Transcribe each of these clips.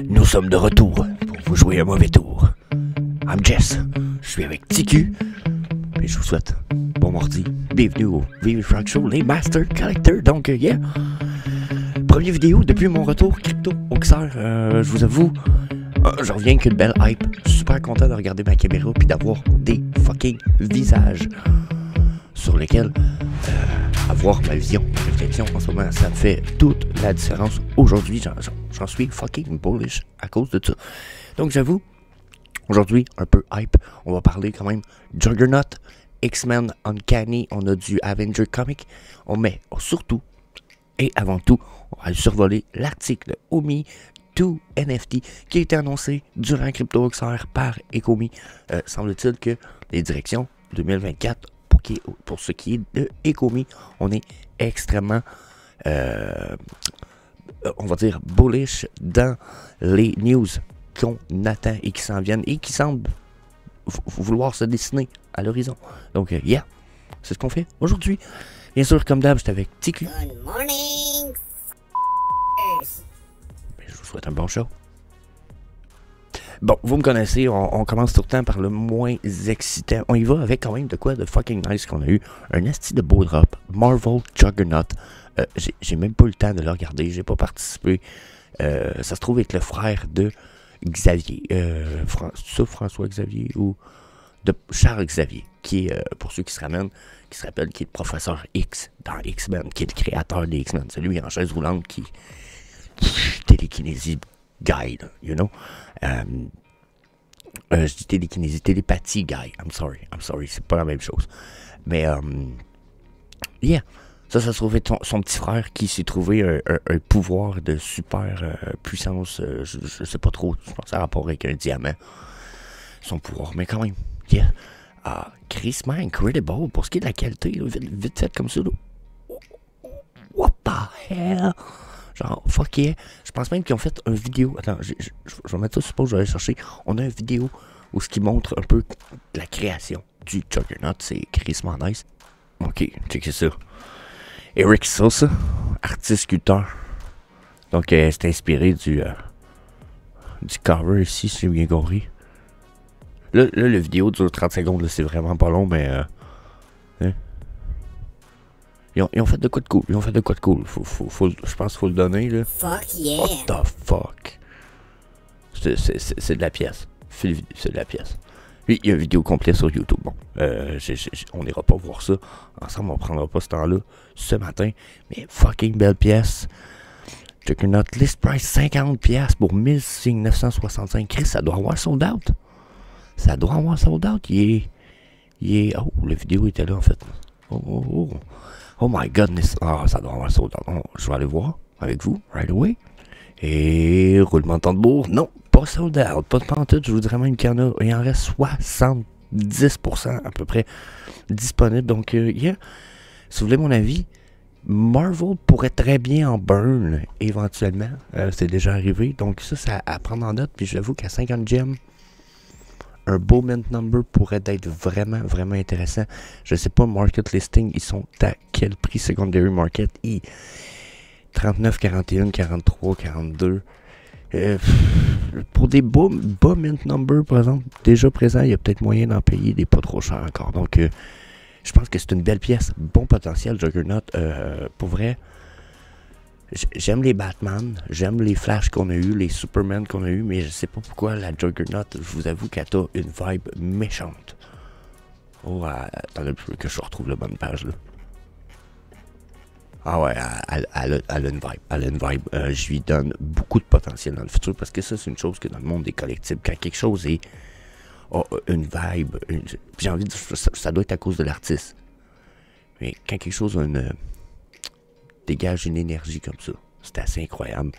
Nous sommes de retour pour vous jouer un mauvais tour. I'm Jess, je suis avec TQ, et je vous souhaite bon mardi. Bienvenue au VV Frank Show, les Master Collectors. Donc, yeah. Première vidéo depuis mon retour crypto au XR. Je vous avoue, je reviens avec une belle hype. Je suis super content de regarder ma caméra puis d'avoir des fucking visages sur lesquels avoir ma vision, ma réflexion en ce moment, ça me fait toute la différence. Aujourd'hui, j'en suis fucking bullish à cause de ça. Donc j'avoue, aujourd'hui, un peu hype. On va parler quand même Juggernaut, X-Men Uncanny, on a du Avenger Comic. Mais surtout, et avant tout, on va aller survoler l'article Omi 2 NFT qui a été annoncé durant CryptoXR par Ecomi. Semble-t-il que les directions 2024 pour ce qui est de Ecomi, on est extrêmement, on va dire, bullish dans les news qu'on attend et qui s'en viennent et qui semblent vouloir se dessiner à l'horizon. Donc, yeah, c'est ce qu'on fait aujourd'hui. Bien sûr, comme d'hab, j'étais avec TQ. Good morning. Je vous souhaite un bon show. Bon, vous me connaissez, on commence tout le temps par le moins excitant. On y va avec quand même de quoi de fucking nice qu'on a eu. Un esti de beau drop, Marvel Juggernaut. J'ai même pas eu le temps de le regarder, j'ai pas participé. Ça se trouve être le frère de Xavier. François Xavier ou de Charles Xavier, qui est, pour ceux qui se ramènent, qui se rappellent, qui est le professeur X dans X-Men, qui est le créateur des X-Men. C'est lui en chaise roulante qui télékinésie guide, you know. Je dis télékinésie, télépathie guy. I'm sorry, c'est pas la même chose. Mais, yeah, ça se trouvait son petit frère qui s'est trouvé un pouvoir de super puissance. Je sais pas trop, je pense à rapport avec un diamant. Son pouvoir, mais quand même, yeah. Crissement incredible pour ce qui est de la qualité, là, vite fait comme ça. Là. What the hell? Genre, fuck yeah. Je pense même qu'ils ont fait une vidéo. Attends, je vais mettre ça, suppose, je vais aller chercher. On a une vidéo où ce qui montre un peu la création du Juggernaut. C'est crissement nice. Ok, checkez ça. Eric Sosa, artiste-sculpteur. Donc, c'est inspiré du cover ici, si j'ai bien compris. Là, la vidéo dure 30 secondes, c'est vraiment pas long, mais... Hein? Ils ont fait de quoi de cool. Je pense qu'il faut le donner, là. Fuck yeah. What the fuck? C'est de la pièce. C'est de la pièce. Puis, il y a une vidéo complète sur YouTube. Bon, on n'ira pas voir ça. Ensemble, on prendra pas ce temps-là ce matin. Mais fucking belle pièce. Juggernaut, list price 50$ pour 1965. Chris, ça doit avoir sold out. Ça doit avoir sold out. Il est... Oh, la vidéo était là, en fait. Oh my goodness. Ça doit avoir sold out. Je vais aller voir avec vous, right away. Et roulement de tambour. Non, pas sold out. Pas de pantoute. Je vous dirais même qu'il y en a. Il en reste 70% à peu près disponible. Donc, yeah. Si vous voulez mon avis, Marvel pourrait très bien en burn éventuellement. C'est déjà arrivé. Donc, ça à prendre en note. Puis, j'avoue qu'à 50 gems, un beau mint number pourrait être vraiment, vraiment intéressant. Je sais pas, market listing, ils sont à quel prix secondary market? 39, 41, 43, 42. Pour des bas mint number, par exemple, déjà présent, il y a peut-être moyen d'en payer des pas trop chers encore. Donc, je pense que c'est une belle pièce. Bon potentiel, Juggernaut. Pour vrai, j'aime les Batman, j'aime les Flash qu'on a eu, les Superman qu'on a eu, mais je sais pas pourquoi la Juggernaut, je vous avoue qu'elle a une vibe méchante. Oh, attendez un peu que je retrouve la bonne page là. Ah ouais, elle a une vibe. Elle a une vibe. Je lui donne beaucoup de potentiel dans le futur parce que ça, c'est une chose que dans le monde des collectibles, quand quelque chose a une vibe, j'ai envie de dire, ça doit être à cause de l'artiste. Mais quand quelque chose dégage une énergie comme ça, c'est assez incroyable.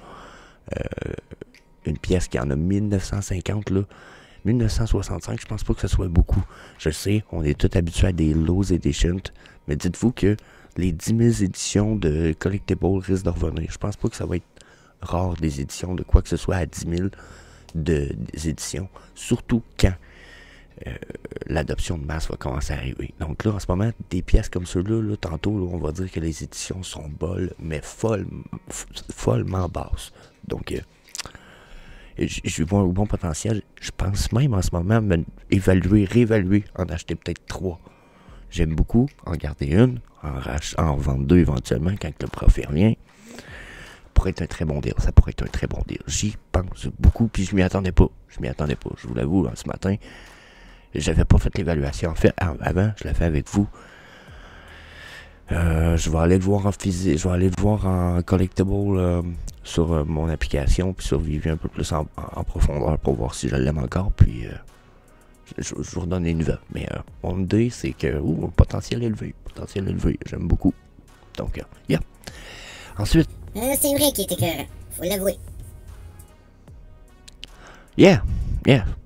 Une pièce qui en a 1950 là, 1965, je pense pas que ce soit beaucoup. Je sais, on est tous habitués à des low editions, mais dites-vous que les 10 000 éditions de Collectibles risquent de revenir. Je pense pas que ça va être rare des éditions de quoi que ce soit à 10 000 des éditions, surtout quand l'adoption de masse va commencer à arriver. Donc là, en ce moment, des pièces comme ceux-là, là, tantôt, là, on va dire que les éditions sont molles, mais follement basses. Donc, je vois un bon potentiel. Je pense même en ce moment réévaluer, en acheter peut-être 3. J'aime beaucoup en garder une, en vendre 2 éventuellement quand le profit revient. Pourrait être un très bon deal. Ça pourrait être un très bon deal. J'y pense beaucoup, puis je m'y attendais pas. Je vous l'avoue, ce matin. J'avais pas fait l'évaluation. En fait, avant, je l'ai fait avec vous. Je vais aller le voir en physique. Je vais aller le voir en collectible sur mon application, puis survivre un peu plus en profondeur pour voir si je l'aime encore. Puis je vous redonne des nouvelles. Mais mon idée, c'est que potentiel élevé. J'aime beaucoup. Donc, yeah. Ensuite. C'est vrai qu'il était écœurant, faut l'avouer. Yeah,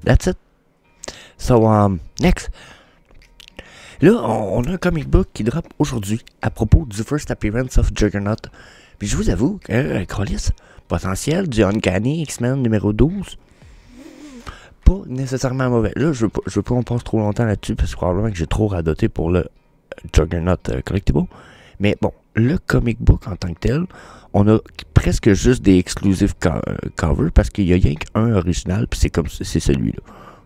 that's it. So, next. Là, on a un comic book qui drop aujourd'hui à propos du first appearance of Juggernaut. Puis je vous avoue, Crolis, potentiel du Uncanny X-Men numéro 12, pas nécessairement mauvais. Là, je veux pas qu'on passe trop longtemps là-dessus parce que probablement que j'ai trop radoté pour le Juggernaut Collectible. Mais bon, le comic book en tant que tel, on a presque juste des exclusive covers parce qu'il y a rien qu'un original, puis c'est celui-là.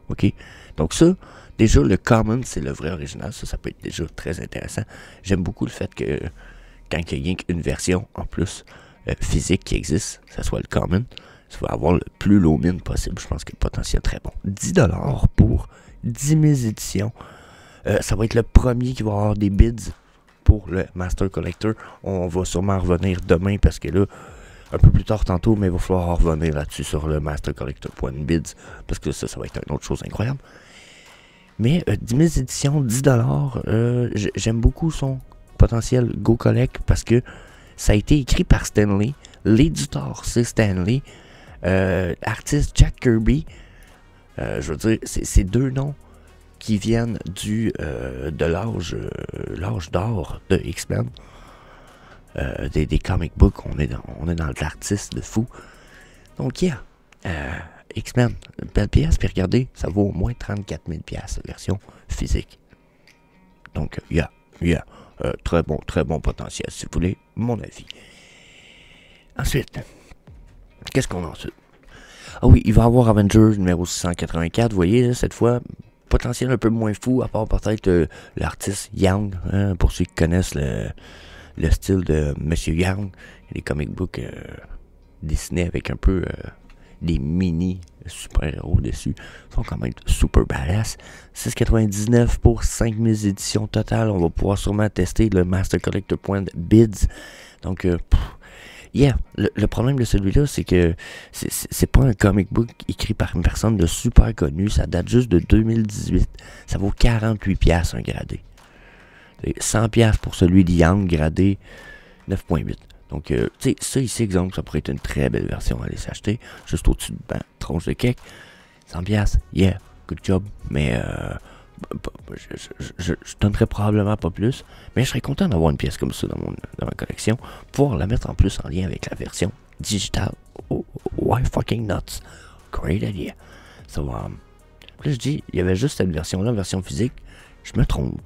OK? Donc ça, déjà, le common, c'est le vrai original. Ça peut être déjà très intéressant. J'aime beaucoup le fait que quand il y a rien qu'une version en plus physique qui existe, ça soit le common, ça va avoir le plus low min possible. Je pense que le potentiel est très bon. 10$ pour 10 000 éditions. Ça va être le premier qui va avoir des bids pour le Master Collector. On va sûrement revenir demain parce que là, un peu plus tard tantôt, mais il va falloir revenir là-dessus sur le Master Collector.bids parce que ça va être une autre chose incroyable. Mais 10 000 éditions, 10$, j'aime beaucoup son potentiel Go Collect parce que ça a été écrit par Stan Lee. L'éditeur, c'est Stan Lee. Artiste Jack Kirby. Je veux dire, c'est deux noms qui viennent de l'âge d'or de X-Men. Des comic books, on est dans de l'artiste de fou. Donc, yeah. X-Men, belle pièce, puis regardez, ça vaut au moins 34 000$, version physique. Donc, yeah. Très bon potentiel, si vous voulez, mon avis. Ensuite, qu'est-ce qu'on a ensuite? Ah oui, il va y avoir Avengers numéro 684, vous voyez, là, cette fois, potentiel un peu moins fou, à part peut-être l'artiste Young, hein, pour ceux qui connaissent le style de Monsieur Young, les comic books dessinés avec un peu des mini super-héros dessus, sont quand même super badass. 6,99$ pour 5000 éditions totales. On va pouvoir sûrement tester le Master Collector.bids. Donc, yeah, le problème de celui-là, c'est que c'est pas un comic book écrit par une personne de super connue. Ça date juste de 2018. Ça vaut 48$ un gradé. 100$ pour celui de Young gradé 9.8. Donc, tu sais, ça ici, exemple, ça pourrait être une très belle version à aller s'acheter. Juste au-dessus de tronche de cake. 100$, yeah, good job. Mais, je donnerais probablement pas plus. Mais je serais content d'avoir une pièce comme ça dans ma collection. Pouvoir la mettre en plus en lien avec la version digitale. Oh, why fucking nuts? Great idea. So, là, je dis, il y avait juste cette version-là, version physique. Je me trompe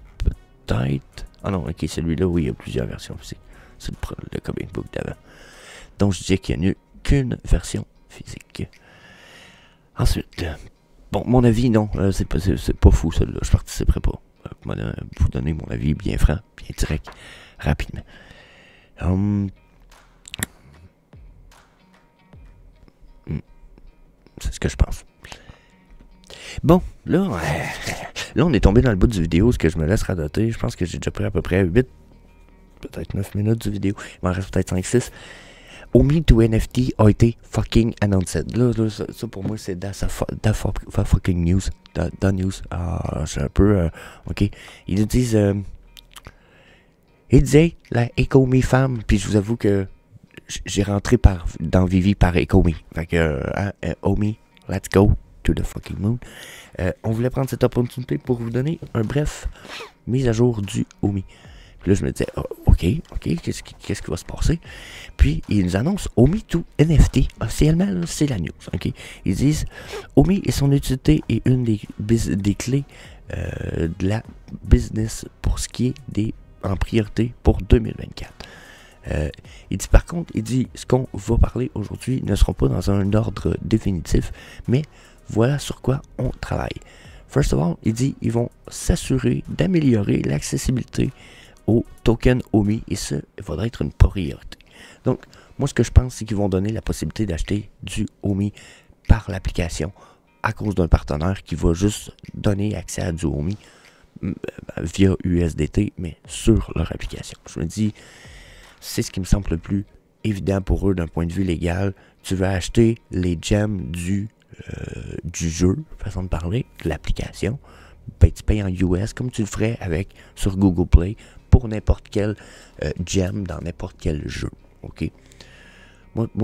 peut-être. Ah non, ok, celui-là, oui, il y a plusieurs versions physiques. C'est le comic book d'avant. Donc, je disais qu'il n'y a qu'une version physique. Ensuite, bon, mon avis, non, c'est pas fou, celui-là. Je participerai pas. Vous donner mon avis bien franc, bien direct, rapidement. C'est ce que je pense. Bon, là, on est tombé dans le bout du vidéo, ce que je me laisse radoter. Je pense que j'ai déjà pris à peu près 8, peut-être 9 minutes du vidéo. Il m'en reste peut-être 5-6. Omi to NFT a été fucking announced. Là ça pour moi, c'est the fucking news. The news. Ah, c'est un peu... ok. Ils nous disent... ils disaient, la Ecomi femme, puis je vous avoue que j'ai rentré dans Vivi par Ecomi. Fait que, Omi, let's go to the fucking moon. On voulait prendre cette opportunité pour vous donner un bref mise à jour du Omi. Puis là, je me disais, ok, qu'est-ce qui va se passer? Puis, ils nous annoncent Omi to NFT. Officiellement, là, c'est la news, ok? Ils disent, Omi et son utilité est une des clés de la business pour ce qui est en priorité pour 2024. Il dit par contre, ce qu'on va parler aujourd'hui ne sera pas dans un ordre définitif, mais voilà sur quoi on travaille. First of all, il dit ils vont s'assurer d'améliorer l'accessibilité au token OMI et ça, il faudrait être une priorité. Donc, moi ce que je pense, c'est qu'ils vont donner la possibilité d'acheter du OMI par l'application à cause d'un partenaire qui va juste donner accès à du OMI via USDT, mais sur leur application. Je me dis, c'est ce qui me semble le plus évident pour eux d'un point de vue légal. Tu veux acheter les gems du jeu, façon de parler, de l'application, ben, tu payes en US comme tu le ferais sur Google Play pour n'importe quel gem dans n'importe quel jeu. Ok?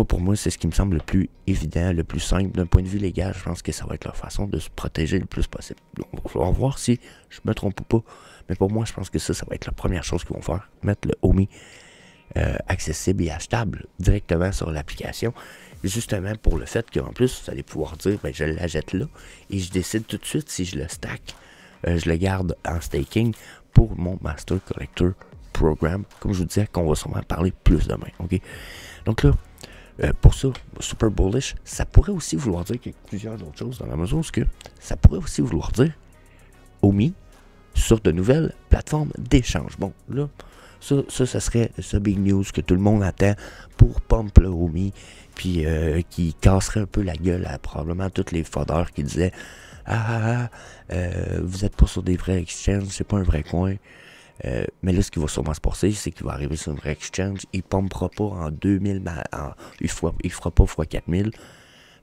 Pour moi, c'est ce qui me semble le plus évident, le plus simple. D'un point de vue légal, je pense que ça va être leur façon de se protéger le plus possible. Donc, on va voir si je me trompe ou pas. Mais pour moi, je pense que ça va être la première chose qu'ils vont faire. Mettre le OMI accessible et achetable directement sur l'application. Justement pour le fait qu'en plus, vous allez pouvoir dire, ben, je l'achète là et je décide tout de suite si je le stack. Je le garde en staking pour mon Master Collector Program. Comme je vous disais, qu'on va sûrement parler plus demain. Ok? Donc là, pour ça, super bullish, ça pourrait aussi vouloir dire qu'il y a plusieurs autres choses dans la mesure où ça pourrait aussi vouloir dire OMI sur de nouvelles plateformes d'échange. Bon, là, ça serait ce big news que tout le monde attend pour pump le OMI, puis qui casserait un peu la gueule à probablement tous les fodeurs qui disaient vous êtes pas sur des vrais exchanges, c'est pas un vrai coin. Mais là, ce qui va sûrement se passer, c'est qu'il va arriver sur une vraie exchange. Il ne pompera pas en 2000, il fera pas x 4000.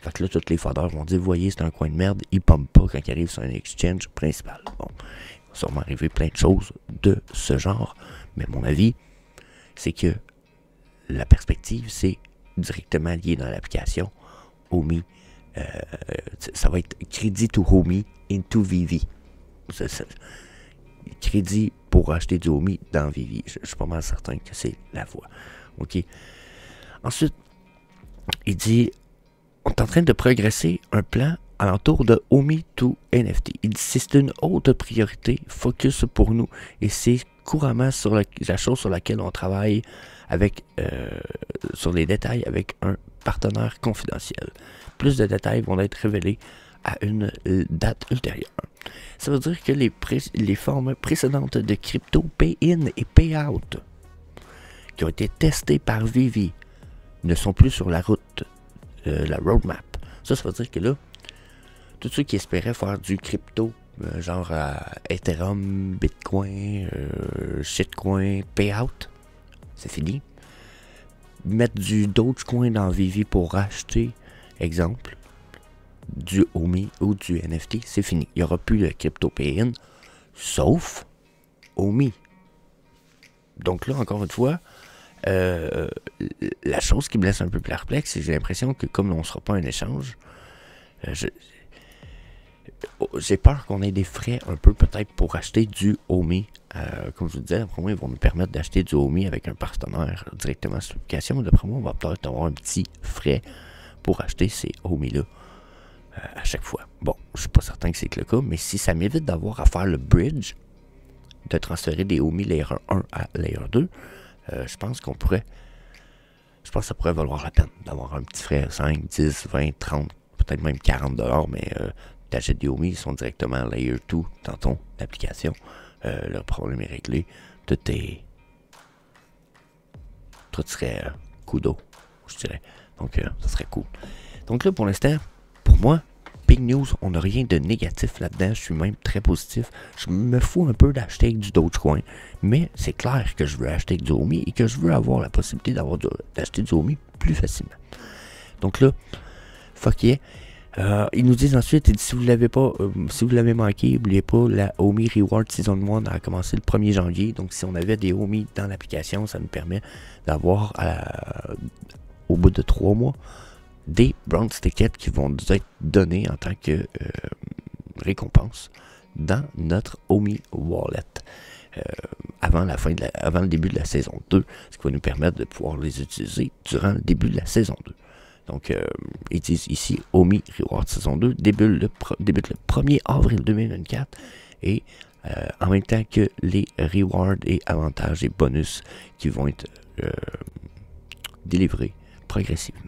Fait que là, tous les fodeurs vont dire, voyez, c'est un coin de merde. Il ne pompe pas quand il arrive sur un exchange principal. Bon, il va sûrement arriver plein de choses de ce genre. Mais mon avis, c'est que la perspective, c'est directement lié dans l'application. OMI, ça va être crédit to OMI into VV. Crédit pour acheter du OMI dans Vivi. Je suis pas mal certain que c'est la voie. OK. Ensuite, il dit, on est en train de progresser un plan alentour de OMI to NFT. Il dit, c'est une haute priorité, focus pour nous, et c'est couramment sur la chose sur laquelle on travaille sur les détails avec un partenaire confidentiel. Plus de détails vont être révélés à une date ultérieure. Ça veut dire que les formes précédentes de crypto pay-in et pay-out qui ont été testées par Vivi ne sont plus sur la route, la roadmap. Ça veut dire que là, tous ceux qui espéraient faire du crypto, genre Ethereum, Bitcoin, Shitcoin, payout, c'est fini. Mettre du Dogecoin dans Vivi pour acheter, exemple, du OMI ou du NFT, c'est fini. Il n'y aura plus de crypto pay-in, sauf OMI. Donc là, encore une fois, la chose qui me laisse un peu perplexe, c'est que j'ai l'impression que comme on ne sera pas un échange, j'ai peur qu'on ait des frais un peu peut-être pour acheter du OMI. Comme je vous disais, après moi, ils vont nous permettre d'acheter du OMI avec un partenaire directement sur l'application. D'après moi, on va peut-être avoir un petit frais pour acheter ces OMI-là à chaque fois. Bon, je suis pas certain que c'est le cas, mais si ça m'évite d'avoir à faire le bridge, de transférer des OMI Layer 1 à Layer 2, je pense que ça pourrait valoir la peine d'avoir un petit frais 5, 10, 20, 30, peut-être même 40$, mais tu achètes des OMI, ils sont directement Layer 2 dans ton application. Leur problème est réglé. Tout serait coup d'eau, je dirais. Donc, ça serait cool. Donc là, pour l'instant, pour moi, big news, on n'a rien de négatif là-dedans. Je suis même très positif. Je me fous un peu d'acheter avec du Dogecoin. Mais c'est clair que je veux acheter avec du OMI et que je veux avoir la possibilité d'acheter du OMI plus facilement. Donc là, fuck yeah. Ils nous disent ensuite, si vous l'avez manqué, n'oubliez pas, la OMI Reward Season 1 a commencé le 1er janvier. Donc si on avait des OMI dans l'application, ça nous permet d'avoir au bout de 3 mois des bronze tickets qui vont nous être donnés en tant que récompense dans notre OMI Wallet avant le début de la saison 2, ce qui va nous permettre de pouvoir les utiliser durant le début de la saison 2. Donc, ils disent ici OMI Reward Saison 2 débute le 1er avril 2024 et en même temps que les rewards et avantages et bonus qui vont être délivrer progressivement.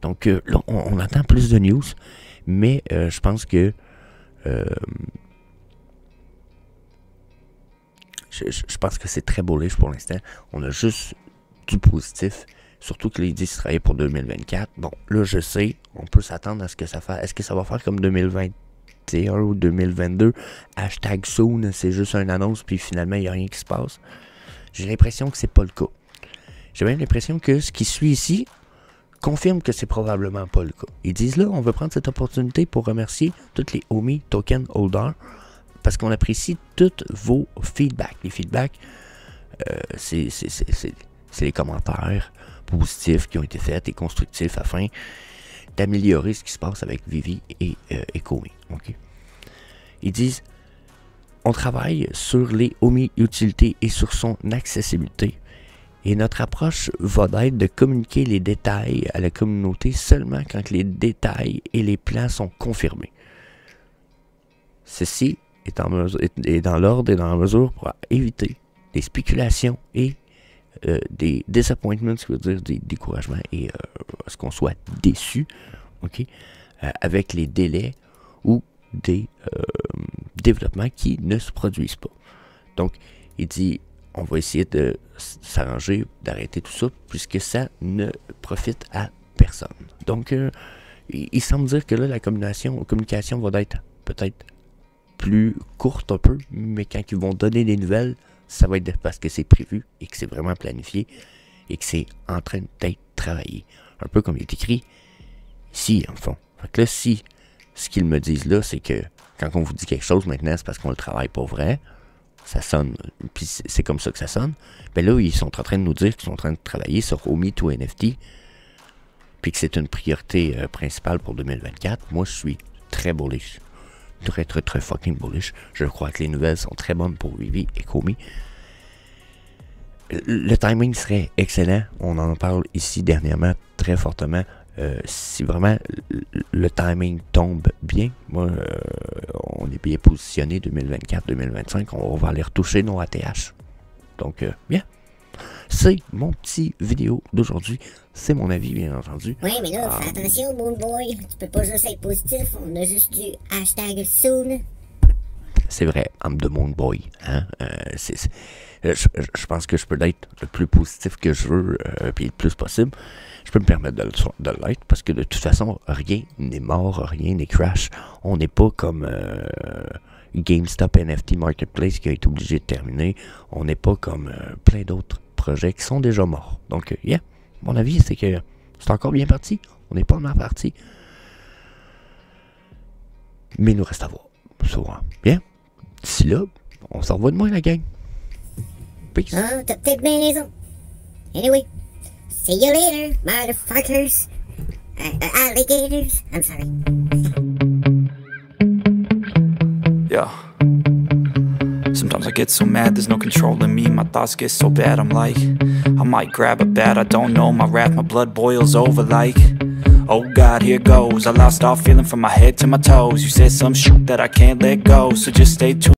Donc là, on attend plus de news, mais je pense que je pense que c'est très bullish pour l'instant. On a juste du positif, surtout que les disent travailler pour 2024. Bon, là, je sais, on peut s'attendre à ce que ça fasse. Est-ce que ça va faire comme 2021 ou 2022? Hashtag soon, c'est juste une annonce, puis finalement, il n'y a rien qui se passe. J'ai l'impression que c'est pas le cas. J'ai même l'impression que ce qui suit ici confirme que c'est probablement pas le cas. Ils disent là, on veut prendre cette opportunité pour remercier tous les OMI Token Holders parce qu'on apprécie tous vos feedbacks. Les feedbacks, c'est les commentaires positifs qui ont été faits et constructifs afin d'améliorer ce qui se passe avec Vivi et Ecomi. Okay? Ils disent, on travaille sur les OMI utilités et sur son accessibilité. Et notre approche va être de communiquer les détails à la communauté seulement quand les détails et les plans sont confirmés. Ceci est dans l'ordre et dans la mesure pour éviter des spéculations et des disappointments, ce qui veut dire des découragements et ce qu'on soit déçu, okay, avec les délais ou des développements qui ne se produisent pas. Donc, il dit, on va essayer de s'arranger, d'arrêter tout ça, puisque ça ne profite à personne. Donc, il semble dire que là, la communication va être peut-être plus courte un peu, mais quand ils vont donner des nouvelles, ça va être parce que c'est prévu et que c'est vraiment planifié et que c'est en train d'être travaillé. Un peu comme il est écrit ici, en fond. Fait que là, si ce qu'ils me disent là, c'est que quand on vous dit quelque chose maintenant, c'est parce qu'on le travaille pas vrai, ça sonne, puis c'est comme ça que ça sonne. Ben là, ils sont en train de nous dire qu'ils sont en train de travailler sur OMI to NFT, puis que c'est une priorité principale pour 2024. Moi, je suis très bullish. Très, très, très fucking bullish. Je crois que les nouvelles sont très bonnes pour Vivi et Komi. Le timing serait excellent. On en parle ici dernièrement très fortement. Si vraiment le timing tombe bien, moi, on est bien positionné 2024-2025. On va aller retoucher nos ATH. Donc, bien. C'est mon petit vidéo d'aujourd'hui. C'est mon avis, bien entendu. Ouais, mais là, fais attention, Moonboy. Tu peux pas juste être positif. On a juste du hashtag soon. C'est vrai, I'm the Moonboy. Hein? Je pense que je peux l'être le plus positif que je veux, puis le plus possible. Je peux me permettre de l'être, parce que de toute façon, rien n'est mort, rien n'est crash. On n'est pas comme GameStop NFT Marketplace qui a été obligé de terminer. On n'est pas comme plein d'autres projets qui sont déjà morts. Donc, yeah, mon avis, c'est que c'est encore bien parti. On n'est pas mal parti. Mais il nous reste à voir. Souvent. Bien. D'ici là, on s'en revoit demain, la gang. Peace. Ah, t'as peut-être bien raison. Anyway, see you later, motherfuckers. Alligators. I'm sorry. Yeah. Sometimes I get so mad, there's no controlling me. My thoughts get so bad, I'm like, I might grab a bat, I don't know. My wrath, my blood boils over like, oh God, here goes. I lost all feeling from my head to my toes. You said some shit that I can't let go, so just stay tuned.